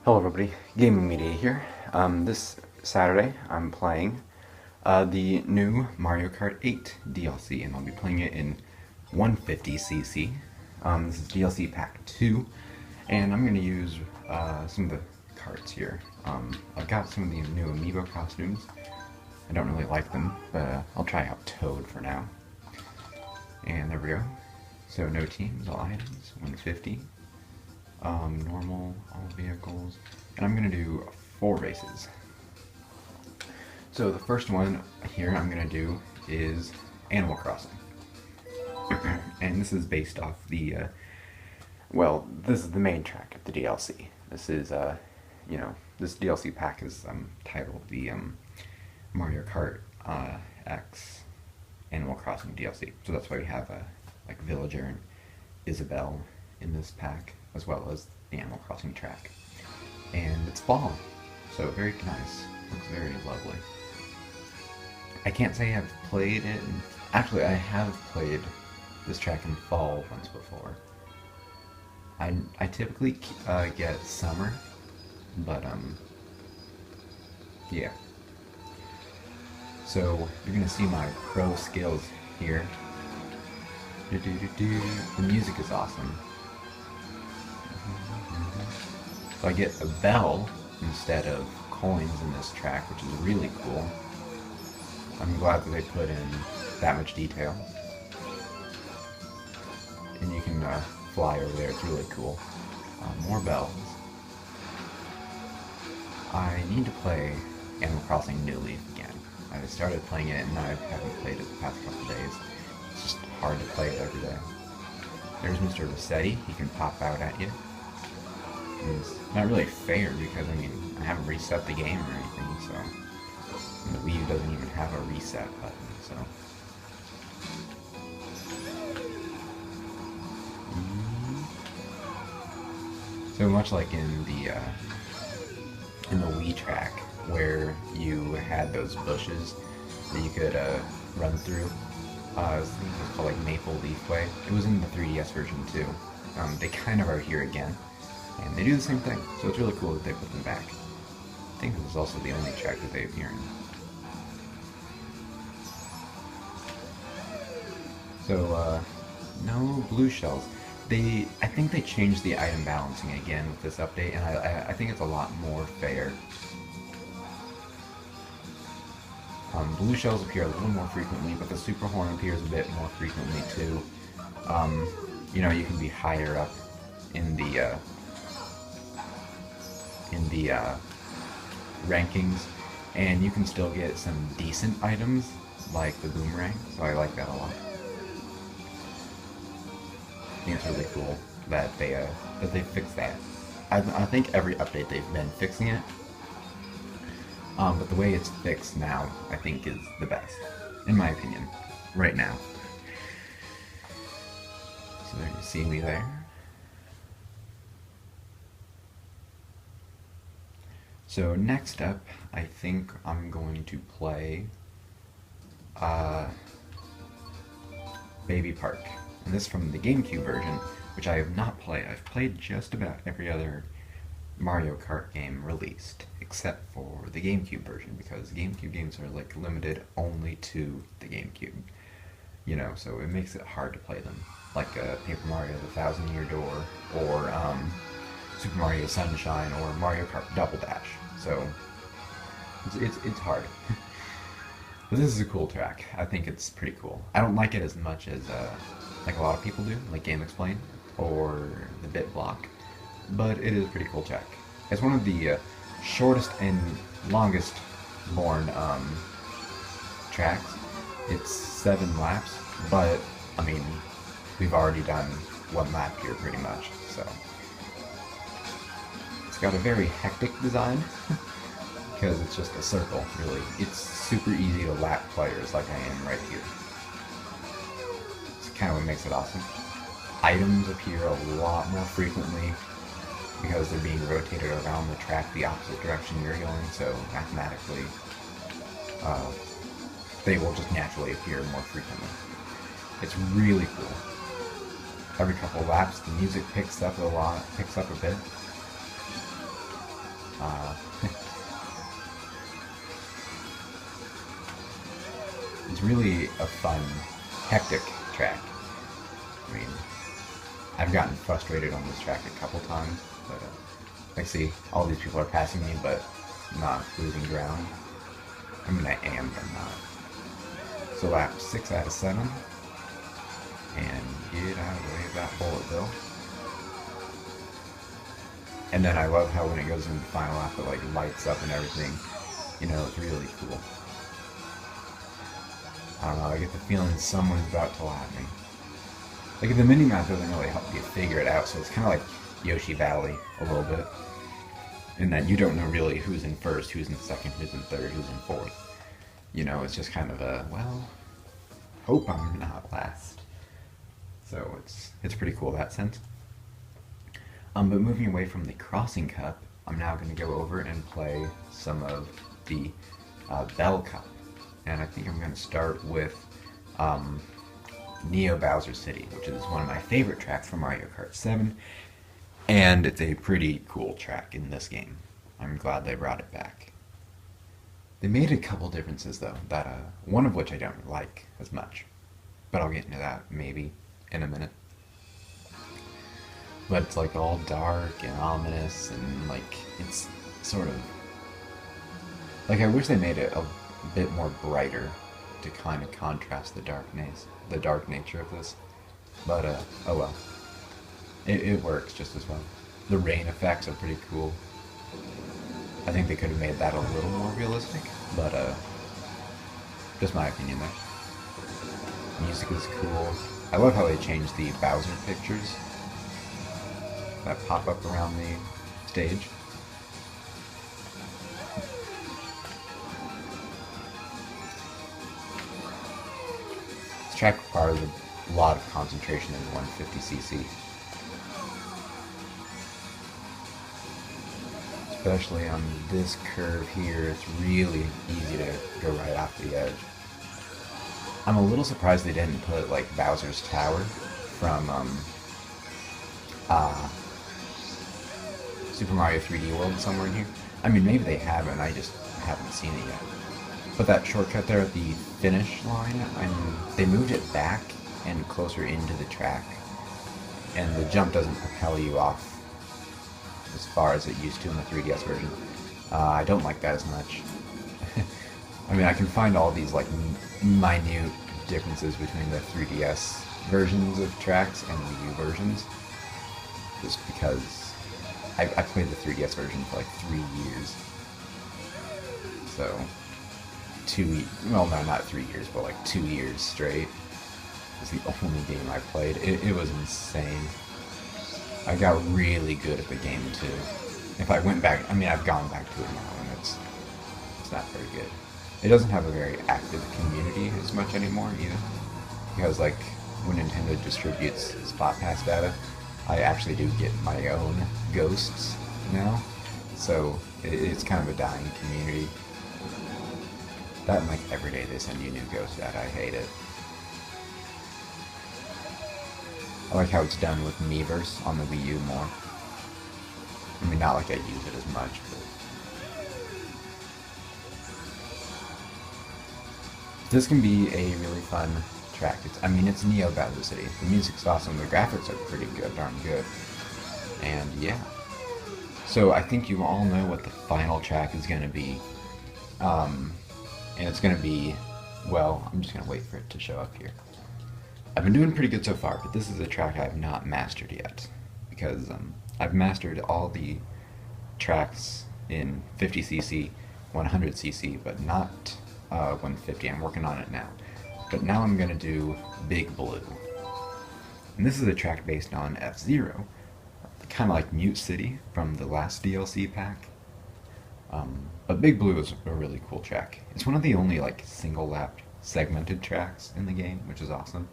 Hello everybody, Gaming Media here. This Saturday I'm playing the new Mario Kart 8 DLC, and I'll be playing it in 150cc. This is DLC Pack 2, and I'm going to use some of the carts here. I've got some of the new amiibo costumes. I don't really like them, but I'll try out Toad for now. And there we go. So no teams, all items, 150. Normal, all vehicles, and I'm going to do 4 races. So the first one here I'm going to do is Animal Crossing. And this is based off the, well, this is the main track of the DLC. This is, this DLC pack is titled the Mario Kart X Animal Crossing DLC. So that's why we have like Villager and Isabelle in this pack, as well as the Animal Crossing track. And it's fall, so very nice. Looks very lovely. I can't say I've played it, actually I have played this track in fall once before. I typically get summer, but yeah. So you're gonna see my pro skills here. The music is awesome. So I get a bell instead of coins in this track, which is really cool. I'm glad that they put in that much detail. And you can fly over there, it's really cool. More bells. I need to play Animal Crossing New Leaf again. I started playing it and I haven't played it the past couple days. It's just hard to play it every day. There's Mr. Rossetti, he can pop out at you. It's not really fair because, I mean, I haven't reset the game or anything, so... And the Wii U doesn't even have a reset button, so... So much like in the Wii track, where you had those bushes that you could run through. I think it was called like Maple Leaf Way. It was in the 3DS version too. They kind of are here again. And they do the same thing, so it's really cool that they put them back. I think this is also the only track that they appear in. So, no blue shells. I think they changed the item balancing again with this update, and I think it's a lot more fair. Blue shells appear a little more frequently, but the super horn appears a bit more frequently too. You know, you can be higher up in the rankings, and you can still get some decent items like the boomerang, so I like that a lot. I think it's really cool that they fixed that. I think every update they've been fixing it, but the way it's fixed now I think is the best, in my opinion, right now. So there you see me there. So next up, I think I'm going to play Baby Park. And this is from the GameCube version, which I have not played. I've played just about every other Mario Kart game released, except for the GameCube version, because GameCube games are like limited only to the GameCube. You know, so it makes it hard to play them. Like Paper Mario The Thousand Year Door, or Super Mario Sunshine, or Mario Kart Double Dash. So it's hard. But this is a cool track. I think it's pretty cool. I don't like it as much as like a lot of people do, like Game Explain or the Bit Block, but it is a pretty cool track. It's one of the shortest and longest born tracks. It's 7 laps, but I mean, we've already done 1 lap here pretty much, so. It's got a very hectic design, because it's just a circle, really. It's super easy to lap players like I am right here. It's kind of what makes it awesome. Items appear a lot more frequently, because they're being rotated around the track the opposite direction you're going, so mathematically, they will just naturally appear more frequently. It's really cool. Every couple laps, the music picks up a bit. Uh, it's really a fun, hectic track. I mean, I've gotten frustrated on this track a couple times, but I see all these people are passing me, but not losing ground. I mean, I am, but not. So lap 6 out of 7, and get out of the way of that bullet bill. And then I love how when it goes into the final lap, it like lights up and everything. You know, it's really cool. I don't know, I get the feeling someone's about to lap me. Like, the mini-map doesn't really help you figure it out, so it's kind of like Yoshi Valley a little bit. In that you don't know really who's in first, who's in second, who's in third, who's in fourth. You know, it's just kind of a, well, hope I'm not last. So it's pretty cool in that sense. But moving away from the Crossing Cup, I'm now going to go over and play some of the Bell Cup. And I think I'm going to start with Neo Bowser City, which is one of my favorite tracks from Mario Kart 7. And it's a pretty cool track in this game. I'm glad they brought it back. They made a couple differences though, that one of which I don't like as much. But I'll get into that maybe in a minute. But it's like all dark and ominous and like it's sort of like I wish they made it a bit more brighter to kind of contrast the dark nature of this. But oh well. It works just as well. The rain effects are pretty cool. I think they could have made that a little more realistic, but just my opinion there. Music is cool. I love how they changed the Bowser pictures that pop up around the stage. This track requires a lot of concentration in 150cc. Especially on this curve here, it's really easy to go right off the edge. I'm a little surprised they didn't put like Bowser's Tower from Super Mario 3D World somewhere in here. I mean, maybe they haven't, I just haven't seen it yet. But that shortcut there at the finish line, they moved it back and closer into the track, and the jump doesn't propel you off as far as it used to in the 3DS version. I don't like that as much. I mean, I can find all these like minute differences between the 3DS versions of tracks and Wii U versions, just because I played the 3DS version for like 3 years. So, well, no, not 3 years, but like 2 years straight. It was the only game I played. It was insane. I got really good at the game too. If I went back, I mean, I've gone back to it now, and it's not very good. It doesn't have a very active community as much anymore either, because like when Nintendo distributes Spot Pass data, I actually do get my own ghosts now, so it's kind of a dying community. That and like every day they send you new ghost data, I hate it. I like how it's done with Miiverse on the Wii U more. I mean, not like I use it as much, but... This can be a really fun track. It's Neo Bowser City. The music's awesome, the graphics are pretty good, darn good. And yeah. So I think you all know what the final track is going to be. And it's going to be, well, I'm just going to wait for it to show up here. I've been doing pretty good so far, but this is a track I have not mastered yet, because I've mastered all the tracks in 50cc, 100cc, but not 150. I'm working on it now. But now I'm going to do Big Blue. And this is a track based on F-Zero, kind of like Mute City from the last DLC pack. But Big Blue is a really cool track. It's one of the only like single-lap segmented tracks in the game, which is awesome.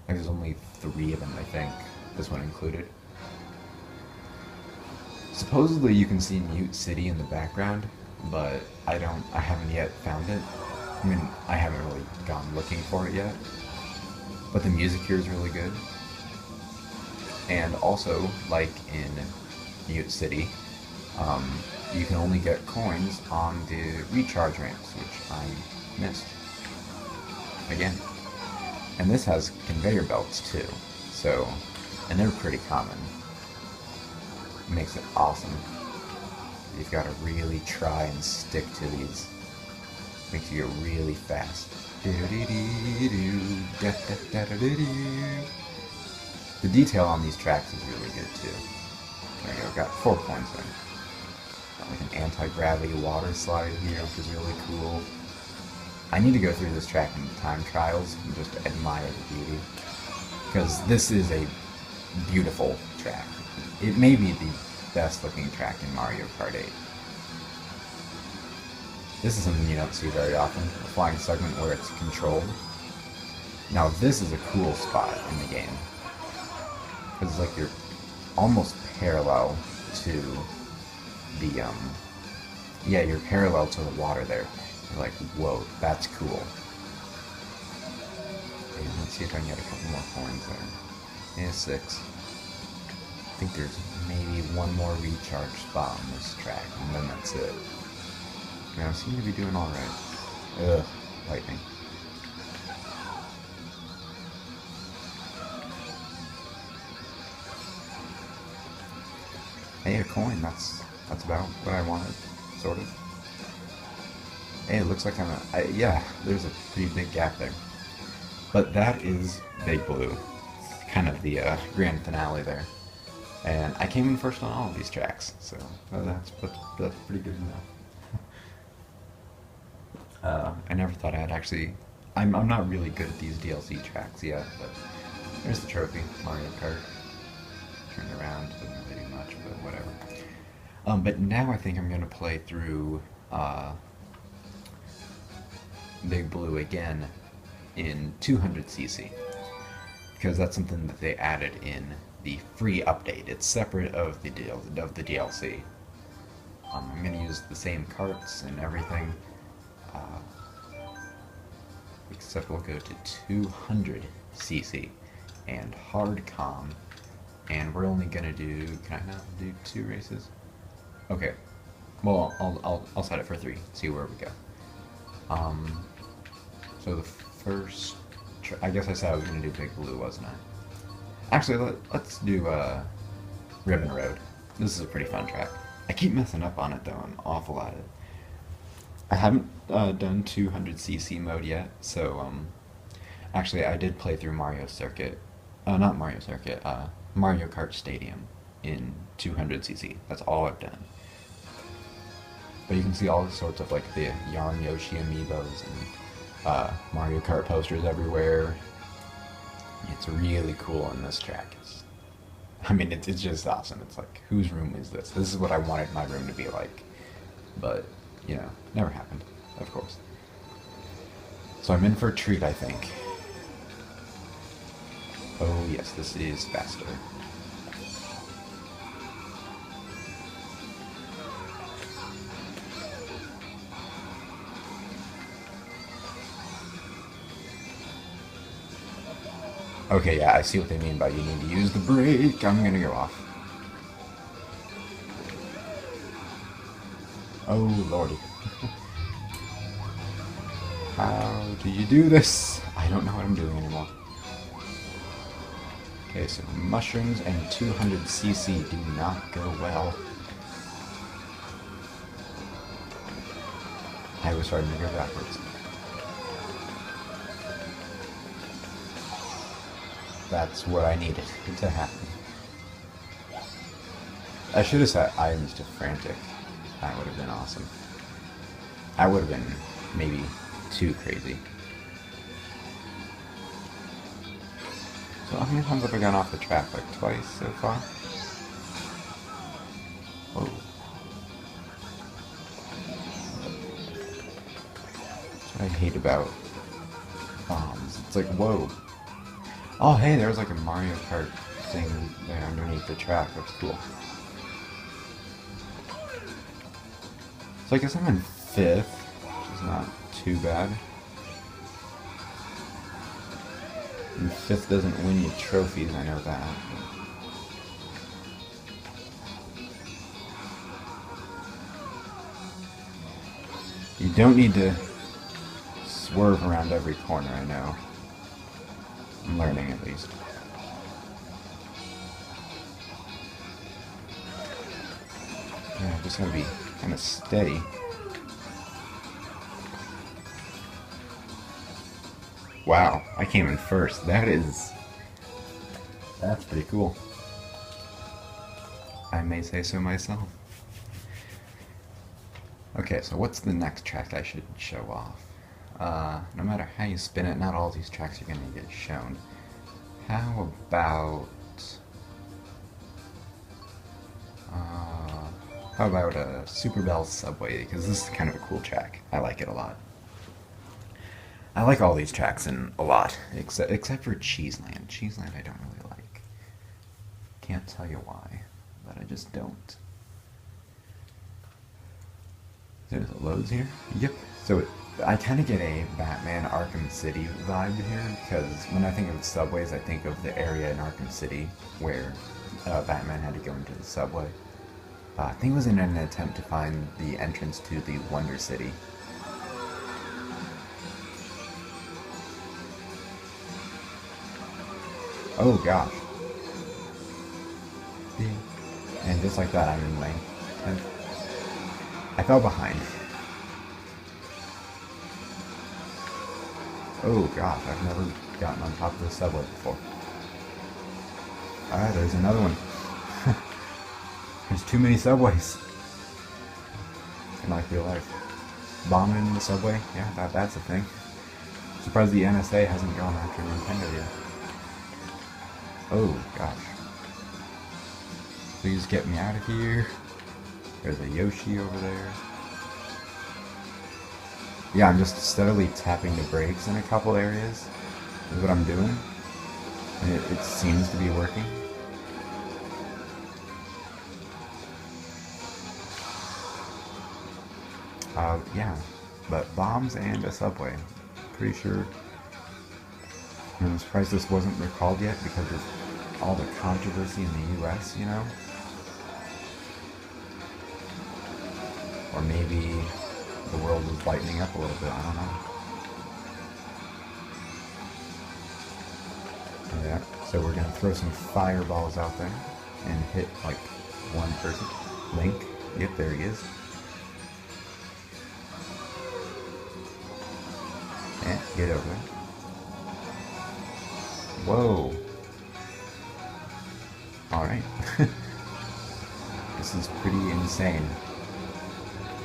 Like there's only 3 of them, I think, this one included. Supposedly you can see Mute City in the background, but I haven't yet found it. I mean, I haven't really gone looking for it yet. But the music here is really good. And also, like in Mute City, you can only get coins on the recharge ramps, which I missed. Again. And this has conveyor belts too, so, and they're pretty common. It makes it awesome. You've got to really try and stick to these. Makes you go really fast. The detail on these tracks is really good too. There we go, got 4 coins there. Got like an anti-gravity water slide here, which is really cool. I need to go through this track in time trials and just admire the beauty. Because this is a beautiful track. It may be the best looking track in Mario Kart 8. This is something you don't see very often, a flying segment where it's controlled. Now this is a cool spot in the game. Because it's like you're almost parallel to the, yeah, you're parallel to the water there. You're like, whoa, that's cool. Okay, let's see if I can get a couple more coins there. Yeah, 6. I think there's maybe one more recharge spot on this track, and then that's it. Now, I seem to be doing alright. Ugh, lightning. Hey, a coin, that's about what I wanted, sort of. Hey, it looks like yeah, there's a pretty big gap there. But that is Big Blue. Kind of the grand finale there. And I came in first on all of these tracks, so that's pretty good enough. I never thought I'd actually... I'm not really good at these DLC tracks yet, but there's the trophy, Mario Kart. Turned around, doesn't really do much, but whatever. But now I think I'm going to play through Big Blue again in 200cc. Because that's something that they added in the free update. It's separate of the DLC. I'm going to use the same carts and everything. Except we'll go to 200cc and hardcom, and we're only gonna do. Can I not do 2 races? Okay. Well, I'll set it for 3. See where we go. So the first. I guess I said I was gonna do Big Blue, wasn't I? Actually, let's do Ribbon Road. This is a pretty fun track. I keep messing up on it though, an awful lot of it. I haven't done 200cc mode yet, so actually I did play through Mario Circuit, not Mario Circuit, Mario Kart Stadium in 200cc. That's all I've done. But you can see all sorts of like the Yarn Yoshi amiibos and Mario Kart posters everywhere. It's really cool in this track. It's just awesome. It's like, whose room is this? This is what I wanted my room to be like. But, you know, never happened, of course. So I'm in for a treat, I think. Oh yes, this is faster. Okay, yeah, I see what they mean by you need to use the brake. I'm gonna go off. Oh, lordy. How do you do this? I don't know what I'm doing anymore. Okay, so mushrooms and 200cc do not go well. I was starting to go backwards. That's what I needed to happen. I should have set items to frantic. That would have been awesome. That would have been maybe too crazy. So how many times have I gone off the track? Like twice so far? Whoa. That's what I hate about bombs. It's like, whoa. Oh hey, there's like a Mario Kart thing there underneath the track. That's cool. So I guess I'm in 5th, which is not too bad. And 5th doesn't win you trophies, I know that. You don't need to swerve around every corner, I know. I'm learning, at least. Yeah, just gotta be kind of steady. Wow, I came in first. That's pretty cool. I may say so myself. Okay, so what's the next track I should show off? No matter how you spin it, not all these tracks are gonna get shown. How about... how about a Super Bell Subway? Because this is kind of a cool track. I like it a lot. I like all these tracks a lot, except for Cheeseland. Cheeseland I don't really like. Can't tell you why, but I just don't. There's loads here? Yep. So I kind of get a Batman Arkham City vibe here, because when I think of subways, I think of the area in Arkham City where Batman had to go into the subway. I think it was in an attempt to find the entrance to the Wonder City. Oh gosh. And just like that, I'm in lane 10th. I fell behind. Oh gosh, I've never gotten on top of the subway before. Ah, there's another one. There's too many subways in my real life. Bombing in the subway? Yeah, that's a thing. Surprised the NSA hasn't gone after Nintendo yet. Oh gosh. Please get me out of here. There's a Yoshi over there. Yeah, I'm just steadily tapping the brakes in a couple areas. Is what I'm doing. And it seems to be working. Yeah. But bombs and a subway. Pretty sure. I'm surprised this wasn't recalled yet because of all the controversy in the US, you know? Or maybe the world was lightening up a little bit, I don't know. Yeah, so we're gonna throw some fireballs out there and hit like one person. Link, yep, there he is. And get over there. Whoa. Alright. This is pretty insane.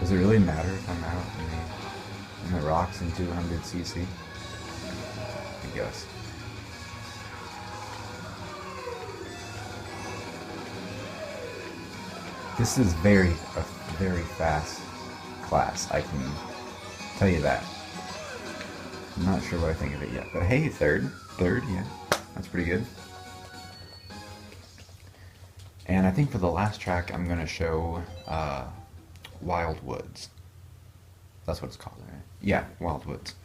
Does it really matter if I'm out in the rocks in 200cc? I guess. This is a very fast class, I can tell you that. I'm not sure what I think of it yet, but hey, third, yeah, that's pretty good. And I think for the last track, I'm gonna show Wild Woods. That's what it's called, right? Yeah, Wild Woods.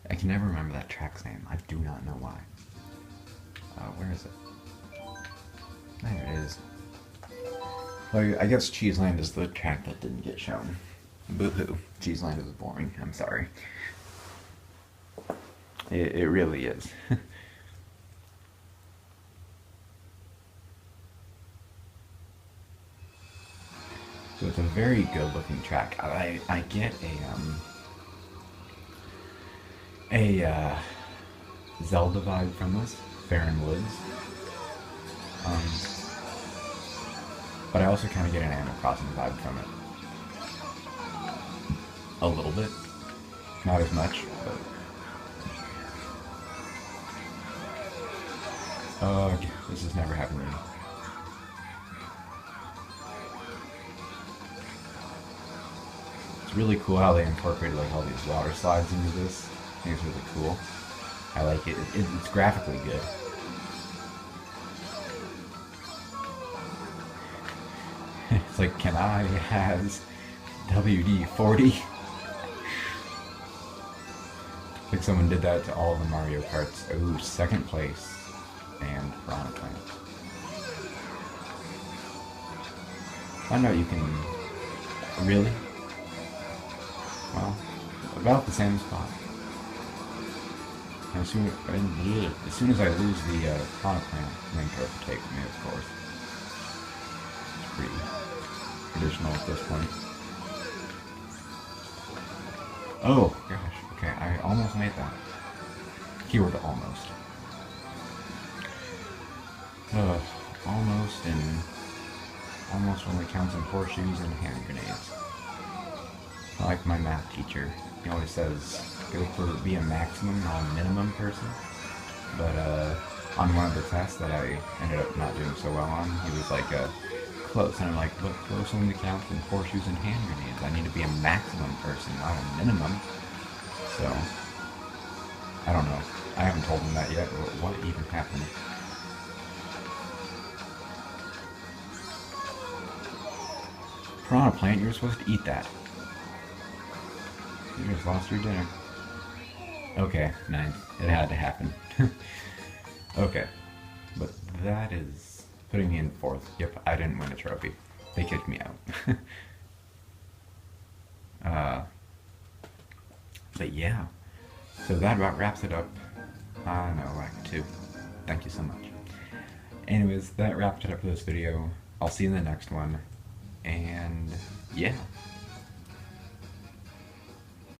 I can never remember that track's name. I do not know why. Where is it? There it is. Well, I guess Cheeseland is the track that didn't get shown. Boo-hoo. Cheeseland is boring. I'm sorry. It really is. So it's a very good looking track. I get a Zelda vibe from this, Faron Woods. But I also kind of get an Animal Crossing vibe from it. A little bit. Not as much, but... Ugh, this has never happened to me. It's really cool how they incorporated like all these water slides into this. I think it's really cool. I like it. It's graphically good. It's like, can I has WD-40? Like someone did that to all the Mario Karts. Ooh, second place. And Piranha Plant. Find out you can... Really? well, about the same spot. As soon as I lose the piranha plant, Link overtakes me, of course. It's pretty traditional at this point. Oh, gosh. Okay, I almost made that. Keyword almost. Almost, and almost only counts in horseshoes and hand grenades. Like my math teacher, he always says, be a maximum, not a minimum person. But on one of the tests that I ended up not doing so well on, he was like, close. And I'm like, but close only counts in horseshoes and hand grenades. I need to be a maximum person, not a minimum. So, I don't know. I haven't told him that yet, but what even happened? Piranha plant, you're supposed to eat that. You just lost your dinner. Okay, nice. It had to happen. Okay. But that is putting me in 4th. Yep, I didn't win a trophy. They kicked me out. But yeah. So that about wraps it up. I know, like 2. Thank you so much. Anyways, that wrapped it up for this video. I'll see you in the next one. And yeah.